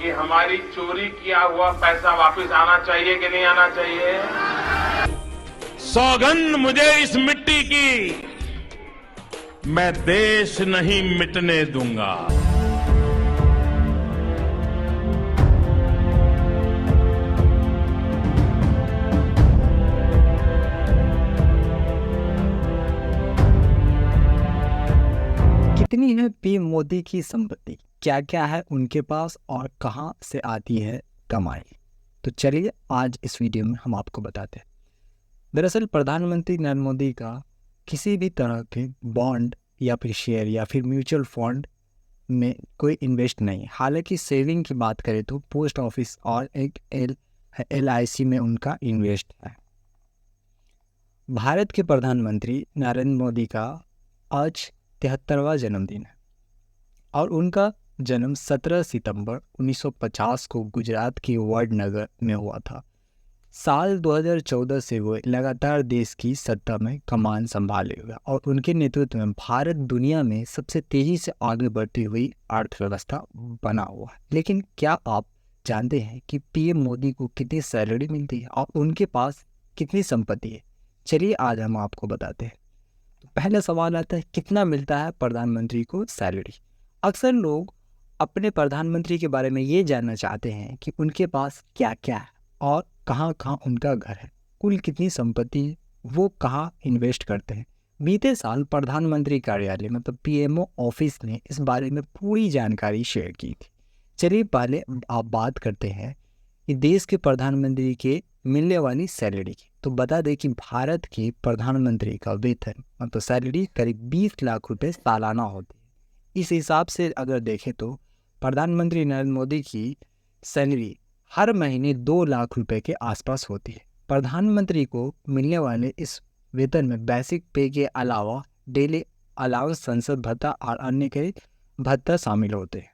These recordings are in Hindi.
कि हमारी चोरी किया हुआ पैसा वापस आना चाहिए कि नहीं आना चाहिए। सौगंध मुझे इस मिट्टी की, मैं देश नहीं मिटने दूंगा। कितनी है पीएम मोदी की संपत्ति, क्या क्या है उनके पास और कहां से आती है कमाई। तो चलिए आज इस वीडियो में हम आपको बताते हैं। दरअसल प्रधानमंत्री नरेंद्र मोदी का किसी भी तरह के बॉन्ड या फिर शेयर या फिर म्यूचुअल फंड में कोई इन्वेस्ट नहीं। हालांकि सेविंग की बात करें तो पोस्ट ऑफिस और एक LIC में उनका इन्वेस्ट है। भारत के प्रधानमंत्री नरेंद्र मोदी का आज 73वां जन्मदिन है और उनका जन्म 17 सितंबर 1950 को गुजरात के वडनगर में हुआ था। साल 2014 से वो लगातार देश की सत्ता में कमान संभाले हुए और उनके नेतृत्व में भारत दुनिया में सबसे तेजी से आगे बढ़ती हुई अर्थव्यवस्था बना हुआ है। लेकिन क्या आप जानते हैं कि पीएम मोदी को कितनी सैलरी मिलती है और उनके पास कितनी संपत्ति है? चलिए आज हम आपको बताते हैं। तो पहला सवाल आता है, कितना मिलता है प्रधानमंत्री को सैलरी? अक्सर लोग अपने प्रधानमंत्री के बारे में ये जानना चाहते हैं कि उनके पास क्या क्या है और कहाँ कहाँ उनका घर है, कुल कितनी संपत्ति है, वो कहाँ इन्वेस्ट करते हैं। बीते साल प्रधानमंत्री कार्यालय मतलब PMO ऑफिस ने इस बारे में पूरी जानकारी शेयर की थी। चलिए पहले आप बात करते हैं कि देश के प्रधानमंत्री के मिलने वाली सैलरी की। तो बता दें कि भारत के प्रधानमंत्री का वेतन मतलब सैलरी करीब 20 लाख रुपए सालाना होती है। इस हिसाब से अगर देखें तो प्रधानमंत्री नरेंद्र मोदी की सैलरी हर महीने 2 लाख रुपए के आसपास होती है। प्रधानमंत्री को मिलने वाले इस वेतन में बेसिक पे के अलावा डेली अलाउंस, संसद भत्ता और अन्य कई भत्ता शामिल होते हैं।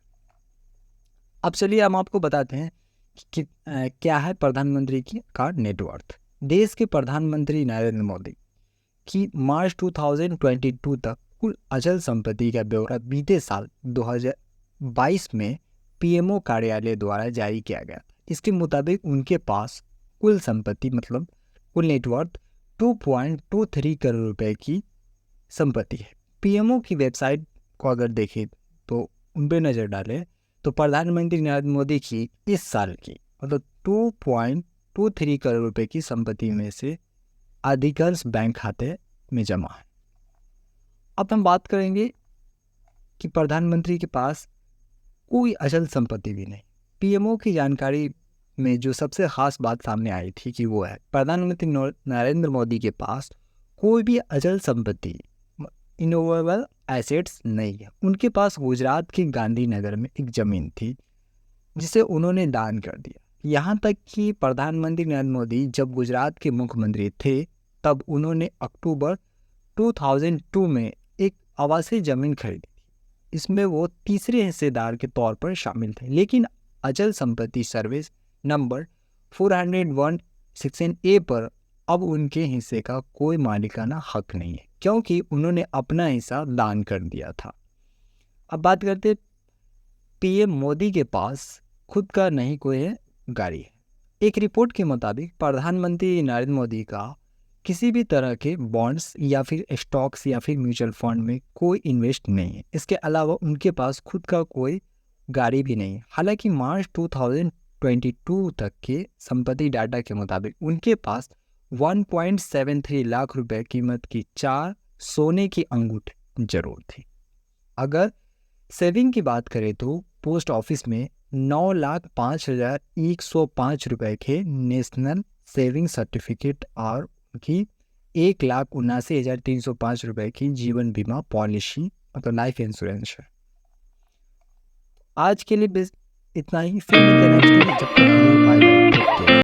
अब चलिए हम आपको बताते हैं कि क्या है प्रधानमंत्री की का नेटवर्थ। देश के प्रधानमंत्री नरेंद्र मोदी की मार्च 2022 तक कुल अचल संपत्ति का ब्यौरा बीते साल 2022 में PMO कार्यालय द्वारा जारी किया गया। इसके मुताबिक उनके पास कुल संपत्ति मतलब कुल नेटवर्थ 2.23 करोड़ रुपए की संपत्ति है। PMO की वेबसाइट को अगर देखें तो उन पर नज़र डालें तो प्रधानमंत्री नरेंद्र मोदी की इस साल की मतलब 2.23 करोड़ रुपए की संपत्ति में से अधिकांश बैंक खाते में जमा है। अब हम बात करेंगे कि प्रधानमंत्री के पास कोई अचल संपत्ति भी नहीं। PMO की जानकारी में जो सबसे खास बात सामने आई थी कि वो है प्रधानमंत्री नरेंद्र मोदी के पास कोई भी अचल संपत्ति इनोवेबल एसेट्स नहीं है। उनके पास गुजरात के गांधीनगर में एक ज़मीन थी जिसे उन्होंने दान कर दिया। यहाँ तक कि प्रधानमंत्री नरेंद्र मोदी जब गुजरात के मुख्यमंत्री थे तब उन्होंने अक्टूबर 2002 में एक आवासीय ज़मीन खरीदी थी। इसमें वो तीसरे हिस्सेदार के तौर पर शामिल थे। लेकिन अचल संपत्ति सर्विस नंबर 401 सेक्शन A पर अब उनके हिस्से का कोई मालिकाना हक नहीं है क्योंकि उन्होंने अपना हिस्सा दान कर दिया था। अब बात करते PM मोदी के पास खुद का नहीं कोई गाड़ी है। एक रिपोर्ट के मुताबिक प्रधानमंत्री नरेंद्र मोदी का किसी भी तरह के बॉन्ड्स या फिर स्टॉक्स या फिर म्यूचुअल फंड में कोई इन्वेस्ट नहीं है। इसके अलावा उनके पास खुद का कोई गाड़ी भी नहीं है। हालांकि मार्च 2022 तक के संपत्ति डाटा के मुताबिक उनके पास 1.73 लाख रुपए कीमत की 4 सोने की अंगूठी जरूर थी। अगर सेविंग की बात करें तो पोस्ट ऑफिस में 9,05,105 रुपए के नेशनल सेविंग सर्टिफिकेट और उनकी 1,79,305 रुपए की जीवन बीमा पॉलिसी मतलब लाइफ इंश्योरेंस है। आज के लिए इतना ही, फिर मिलते हैं नेक्स्ट टाइम। जब तक के लिए बाय बाय।